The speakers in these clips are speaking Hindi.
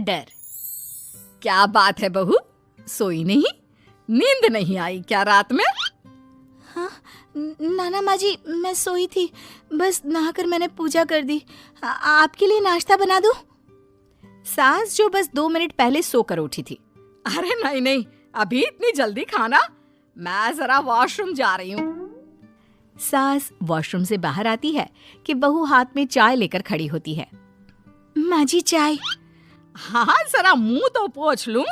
डर। क्या बात है बहू, सोई नहीं? नींद नहीं आई क्या रात में? हाँ नाना माँ जी, मैं सोई थी, बस नहाकर मैंने पूजा कर दी। आपके लिए नाश्ता बना दूं? सास जो बस 2 मिनट पहले सोकर उठी थी। अरे नहीं नहीं, अभी इतनी जल्दी खाना? मैं जरा वॉशरूम जा रही हूँ। सास वॉशरूम से बाहर आती है कि बहू हाथ में चाय लेकर खड़ी होती है। माँ जी चाय। हाँ जरा मुंह तो पोंछ लूं।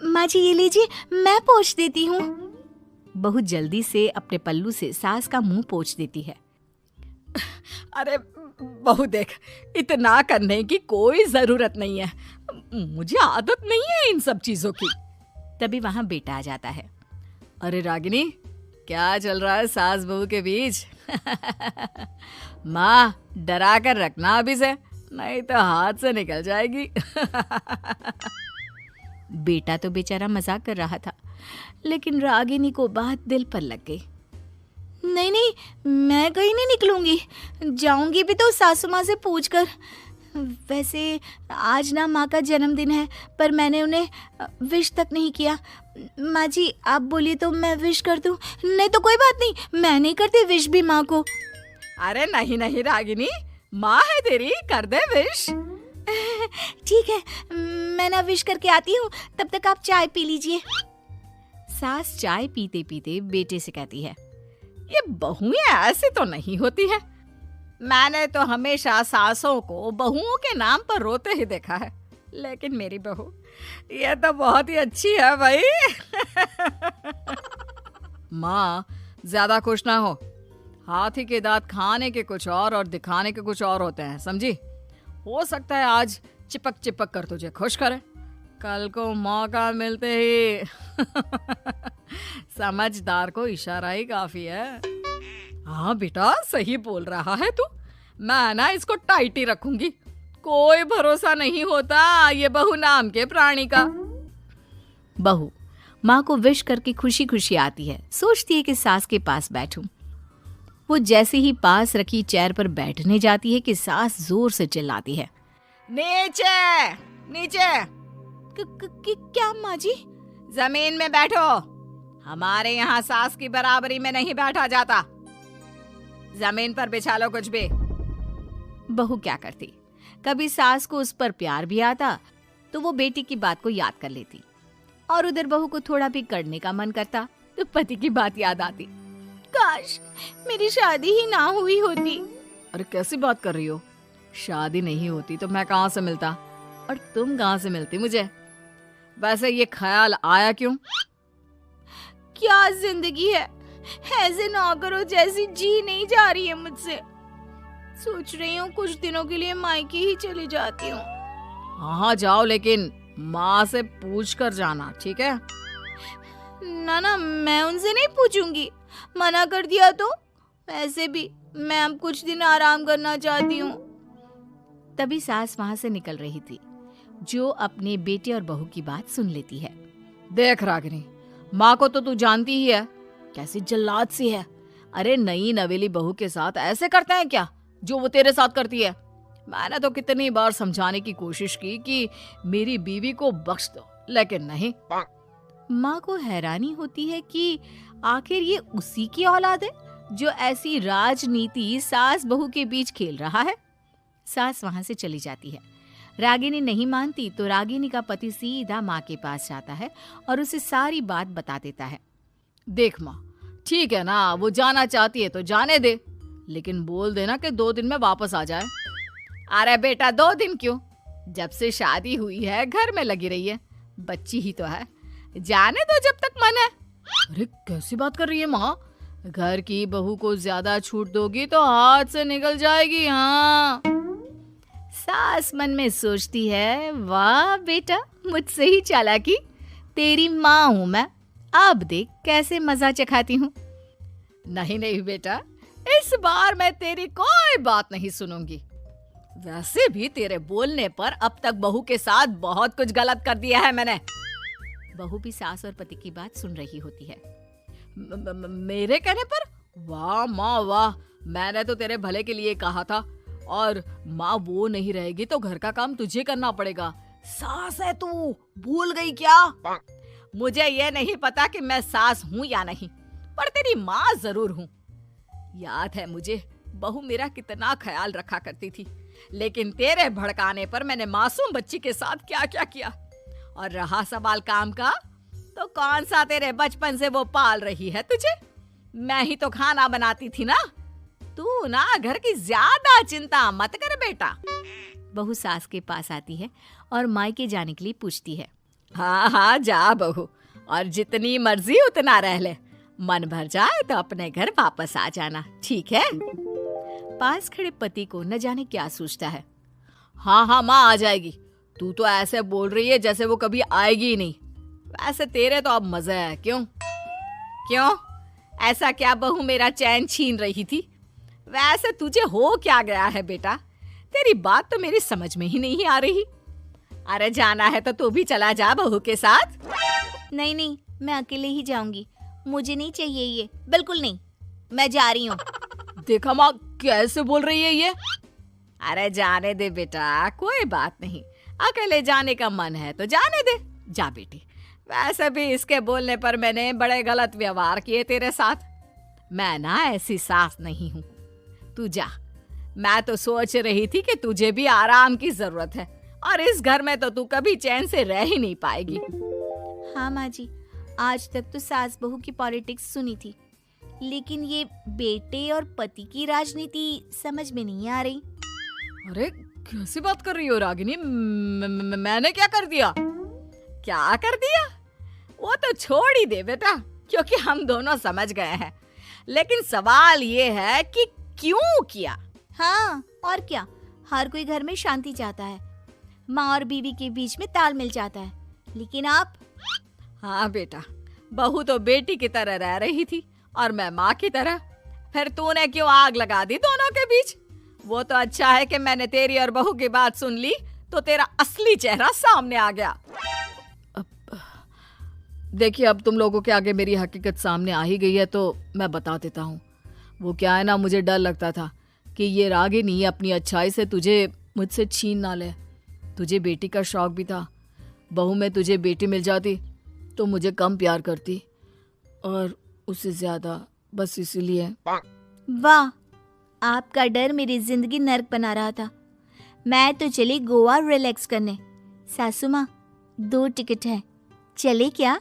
माँ जी ये लीजिए, मैं पोंछ देती हूँ। बहू जल्दी से अपने पल्लू से सास का मुंह पोंछ देती है। अरे बहू देख, इतना करने की कोई जरूरत नहीं है, मुझे आदत नहीं है इन सब चीजों की। तभी वहां बेटा आ जाता है। अरे रागिनी, क्या चल रहा है सास बहू के बीच? माँ डरा कर रखना अभी से, नहीं तो हाथ से निकल जाएगी। बेटा तो बेचारा मजाक कर रहा था, लेकिन रागिनी को बात दिल पर लग गई। नहीं नहीं, मैं कहीं नहीं निकलूंगी, जाऊंगी भी तो सासू माँ से पूछकर। वैसे आज ना माँ का जन्मदिन है, पर मैंने उन्हें विश तक नहीं किया। माँ जी आप बोलिए तो मैं विश कर दूं? नहीं तो कोई बात नहीं, मैं नहीं करती विश भी माँ को। अरे नहीं नहीं रागिनी, माँ है तेरी, कर दे विश। ठीक है, मैं ना विश करके आती हूँ, तब तक आप चाय पी लीजिए। सास चाय पीते पीते बेटे से कहती है, ये बहुएं ऐसी तो नहीं होती है। मैंने तो हमेशा सासों को बहुओं के नाम पर रोते ही देखा है, लेकिन मेरी बहू ये तो बहुत ही अच्छी है भाई। माँ ज्यादा खुश ना हो, हाथी के दांत खाने के कुछ और दिखाने के कुछ और होते हैं, समझी? हो सकता है आज चिपक चिपक कर तुझे खुश करे, कल को मौका मिलते ही समझदार को इशारा ही काफी है। हाँ बेटा सही बोल रहा है तू, मैं ना इसको टाइट ही रखूंगी, कोई भरोसा नहीं होता ये बहू नाम के प्राणी का। बहू माँ को विश करके खुशी खुशी आती है, सोचती है कि सास के पास बैठूं। वो जैसे ही पास रखी चेयर पर बैठने जाती है कि सास जोर से चिल्लाती है, नीचे नीचे। क्या माँ जी? जमीन में बैठो, हमारे यहाँ सास की बराबरी में नहीं बैठा जाता, जमीन पर बिछा लो कुछ भी। बहू क्या करती, कभी सास को उस पर प्यार भी आता तो वो बेटी की बात को याद कर लेती, और उधर बहू को थोड़ा भी करने का मन करता तो पति की बात याद आती। काश मेरी शादी ही ना हुई होती। अरे कैसी बात कर रही हो, शादी नहीं होती तो मैं कहाँ से मिलता और तुम कहाँ से मिलती मुझे? वैसे ये ख्याल आया क्यों? क्या जिंदगी है, ऐसे नौकरों जैसी जी नहीं जा रही है मुझसे। सोच रही हूँ कुछ दिनों के लिए मायके ही चली जाती हूँ। हाँ जाओ, लेकिन माँ से पूछ कर जाना, ठीक है? ना मैं उनसे नहीं पूछूंगी, मना कर दिया तो। वैसे भी मैं अब कुछ दिन आराम करना चाहती हूँ। तभी सास वहां से निकल रही थी, जो अपने बेटे और बहू की बात सुन लेती है। देख रागिनी, माँ को तो तू जानती ही है, कैसी जल्लाद सी है। अरे नई नवेली बहू के साथ ऐसे करते हैं क्या जो वो तेरे साथ करती है? मैंने तो कितनी बार समझाने की कोशिश की कि मेरी बीवी को बख्श दो, लेकिन नहीं। माँ को हैरानी होती है कि आखिर ये उसी की औलाद है जो ऐसी राजनीति सास बहू के बीच खेल रहा है। सास वहां से चली जाती है। रागिनी नहीं मानती तो रागिनी का पति सीधा माँ के पास जाता है और उसे सारी बात बता देता है। देख माँ, ठीक है ना, वो जाना चाहती है तो जाने दे, लेकिन बोल देना कि 2 दिन में वापस आ जाए। अरे बेटा 2 दिन क्यों, जब से शादी हुई है घर में लगी रही है, बच्ची ही तो है, जाने दो जब तक मन है। अरे कैसी बात कर रही है माँ, घर की बहू को ज्यादा छूट दोगी तो हाथ से निकल जाएगी। हाँ, सास मन में सोचती है, वाह बेटा मुझसे ही चालाकी, तेरी माँ हूं मैं, अब देख कैसे मजा चखाती हूँ। नहीं नहीं बेटा, इस बार मैं तेरी कोई बात नहीं सुनूंगी। वैसे भी तेरे बोलने पर अब तक बहू के साथ बहुत कुछ गलत कर दिया है मैंने। बहू भी सास और पति की बात सुन रही होती है। मेरे कहने पर? वाह माँ वाह, मैंने तो तेरे भले के लिए कहा था, और माँ वो नहीं रहेगी तो घर का काम तुझे करना पड़ेगा। सास है तू, भूल गई क्या? मुझे ये नहीं पता कि मैं सास हूँ या नहीं, पर तेरी माँ जरूर हूँ। याद है मुझे बहू मेरा कितना ख्याल रखा करती थी, लेकिन तेरे भड़काने पर मैंने मासूम बच्ची के साथ क्या क्या किया। और रहा सवाल काम का, तो कौन सा तेरे बचपन से वो पाल रही है तुझे? मैं ही तो खाना बनाती थी ना। तू ना घर की ज्यादा चिंता मत कर बेटा। बहू सास के पास आती है और मायके जाने के लिए पूछती है। हाँ हाँ जा बहू, और जितनी मर्जी उतना रह ले। मन भर जाए तो अपने घर वापस आ जाना, ठीक है? पास खड़े पति को न जाने क्या सोचता है। हाँ हाँ माँ आ जाएगी। तू तो ऐसे बोल रही है जैसे वो कभी आएगी ही नहीं। वैसे तेरे तो अब मजे है। क्यों क्यों ऐसा क्या बहू मेरा चैन छीन रही थी? वैसे तुझे हो क्या गया है बेटा? तेरी बात तो मेरी समझ में ही नहीं आ रही। अरे जाना है तो तू भी चला जा बहू के साथ। नहीं नहीं, मैं अकेले ही जाऊंगी। मुझे नहीं चाहिए ये, बिल्कुल नहीं। मैं जा रही हूँ। देखा माँ कैसे बोल रही है ये। अरे जाने दे बेटा, कोई बात नहीं। अकेले जाने का मन है तो जाने दे, जा बेटी। वैसे भी इसके बोलने पर मैंने बड़े गलत व्यवहार किए तेरे साथ। मैं ना ऐसी सास नहीं हूँ। तू जा। मैं तो सोच रही थी कि तुझे भी आराम की जरूरत है, और इस घर में तो तू कभी चैन से रह ही नहीं पाएगी। हाँ माँ जी, आज तक तो सास बहू की पॉलिटिक्स सुनी थी, लेकिन ये बेटे और पति की राजनीति समझ में नहीं आ रही। अरे कैसी बात कर रही हो रागिनी? मैंने क्या कर दिया? क्या कर दिया? वो तो छोड़ ही दे बेटा, क्योंकि हम दोनों समझ गए हैं। लेकिन सवाल ये है कि क्यों किया? हाँ और क्या, हर कोई घर में शांति चाहता है, माँ और बीवी के बीच में तालमेल चाहता है, लेकिन आप? हाँ बेटा, बहू तो बेटी की तरह रह रही थी और मैं माँ की तरह। फिर तूने क्यों आग लगा दी दोनों के बीच? वो तो अच्छा है कि मैंने तेरी और बहू की बात सुन ली, तो तेरा असली चेहरा सामने आ गया। देखिए, अब तुम लोगों के आगे मेरी हकीकत सामने आ ही गई है तो मैं बता देता हूँ। वो क्या है ना, मुझे डर लगता था कि ये रागिनी अपनी अच्छाई से तुझे मुझसे छीन ना ले। तुझे बेटी का शौक भी था। बहू में तुझे बेटी मिल जाती तो मुझे कम प्यार करती, और उससे ज्यादा, बस इसीलिए। वाह, आपका डर मेरी जिंदगी नर्क बना रहा था। मैं तो चली गोवा रिलैक्स करने। सासू माँ, 2 टिकट है, चले क्या?